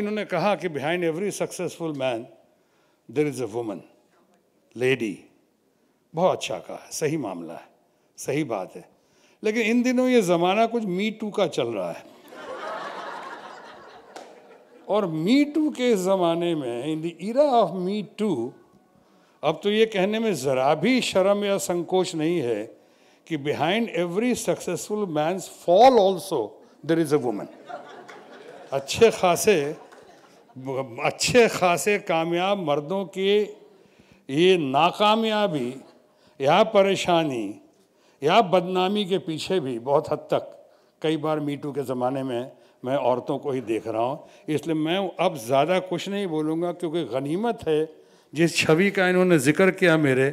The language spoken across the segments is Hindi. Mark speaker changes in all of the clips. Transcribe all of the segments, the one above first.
Speaker 1: इन्होंने कहा कि behind every successful man there is a woman, lady. बहुत अच्छा कहा है, सही मामला है, सही बात है। लेकिन इन दिनों ये ज़माना कुछ मी टू का चल रहा है, और मी टू के ज़माने में, in the era of me too, अब तो ये कहने में ज़रा भी शर्म या संकोच नहीं है कि behind every successful man's fall also there is a woman. अच्छे खासे कामयाब मर्दों के ये नाकामयाबी या परेशानी या बदनामी के पीछे भी बहुत हद तक कई बार मीटू के ज़माने में मैं औरतों को ही देख रहा हूँ। इसलिए मैं अब ज़्यादा कुछ नहीं बोलूँगा, क्योंकि गनीमत है जिस छवि का इन्होंने जिक्र किया मेरे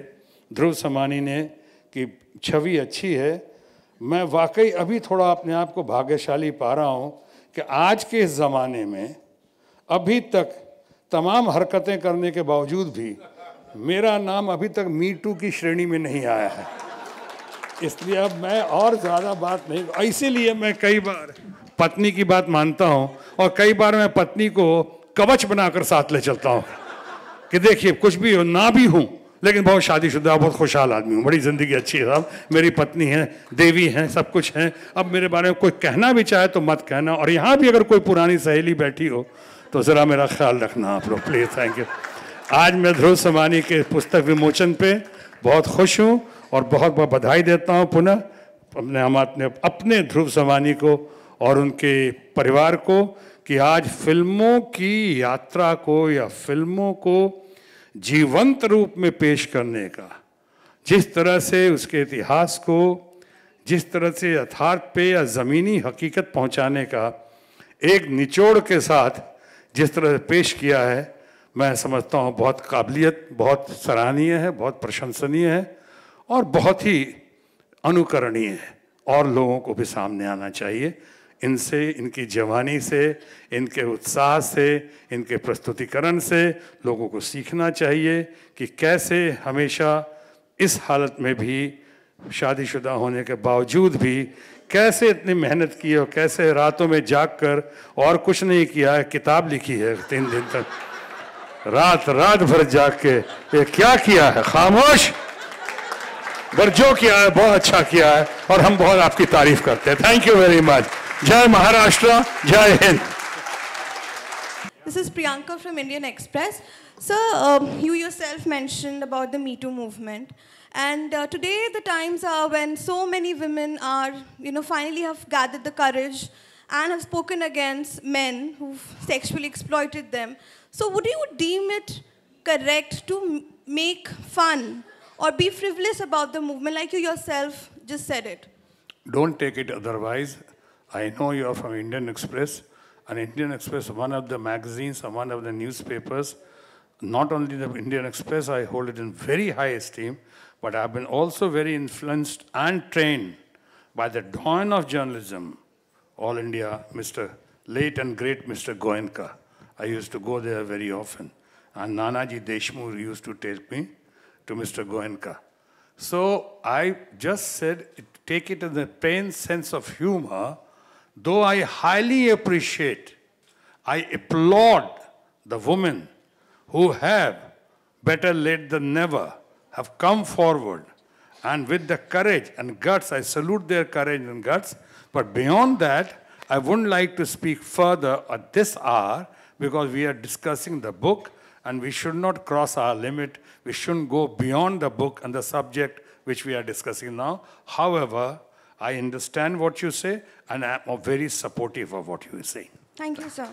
Speaker 1: ध्रुव समानी ने, कि छवि अच्छी है। मैं वाकई अभी थोड़ा अपने आप को भाग्यशाली पा रहा हूँ कि आज के ज़माने में अभी तक तमाम हरकतें करने के बावजूद भी मेरा नाम अभी तक मी टू की श्रेणी में नहीं आया है। इसलिए अब मैं और ज़्यादा बात नहीं, इसीलिए मैं कई बार पत्नी की बात मानता हूँ और कई बार मैं पत्नी को कवच बनाकर साथ ले चलता हूँ कि देखिए कुछ भी हो, ना भी हूँ लेकिन बहुत शादीशुदा, बहुत खुशहाल आदमी हूँ, बड़ी ज़िंदगी अच्छी है साहब, मेरी पत्नी है, देवी हैं, सब कुछ हैं। अब मेरे बारे में कोई कहना भी चाहे तो मत कहना, और यहाँ भी अगर कोई पुरानी सहेली बैठी हो तो ज़रा मेरा ख्याल रखना आप लोग, प्लीज़, थैंक यू। आज मैं ध्रुव समानी के पुस्तक विमोचन पे बहुत खुश हूँ और बहुत बहुत बधाई देता हूँ पुनः अपने ध्रुव समानी को और उनके परिवार को कि आज फिल्मों की यात्रा को या फिल्मों को जीवंत रूप में पेश करने का, जिस तरह से उसके इतिहास को जिस तरह से यथार्थ पे या ज़मीनी हकीकत पहुंचाने का एक निचोड़ के साथ जिस तरह से पेश किया है, मैं समझता हूँ बहुत काबिलियत, बहुत सराहनीय है, बहुत प्रशंसनीय है और बहुत ही अनुकरणीय है। और लोगों को भी सामने आना चाहिए। इनसे, इनकी जवानी से, इनके उत्साह से, इनके प्रस्तुतिकरण से लोगों को सीखना चाहिए कि कैसे हमेशा इस हालत में भी, शादीशुदा होने के बावजूद भी, कैसे इतनी मेहनत की और कैसे रातों में जाग कर और कुछ नहीं किया है, किताब लिखी है 3 दिन तक, रात रात भर जाग के ये क्या किया है, खामोश, पर जो किया है बहुत अच्छा किया है और हम बहुत आपकी तारीफ करते हैं। Thank you very much. जय महाराष्ट्र, जय Hind.
Speaker 2: This is Priyanka from Indian Express. Sir, you yourself mentioned about the Me Too movement. And today the times are when so many women are, finally have gathered the courage and have spoken against men who've sexually exploited them. So would you deem it correct to make fun or be frivolous about the movement like you yourself just said it?
Speaker 1: Don't take it otherwise. I know you are from Indian Express, and Indian Express, one of the magazines and one of the newspapers. Not only the Indian Express, I hold it in very high esteem, but I've been also very influenced and trained by the dawn of journalism, All India, late and great Mr. Goenka. I used to go there very often. And Nanaji Deshmukh used to take me to Mr. Goenka. So I just said, take it in the plain sense of humor, though I highly appreciate, I applaud the women who have, better late than never, have come forward. And with the courage and guts, I salute their courage and guts. But beyond that, I wouldn't like to speak further at this hour because we are discussing the book and we should not cross our limit. We shouldn't go beyond the book and the subject which we are discussing now. However, I understand what you say and I am very supportive of what you are saying.
Speaker 2: Thank you, sir.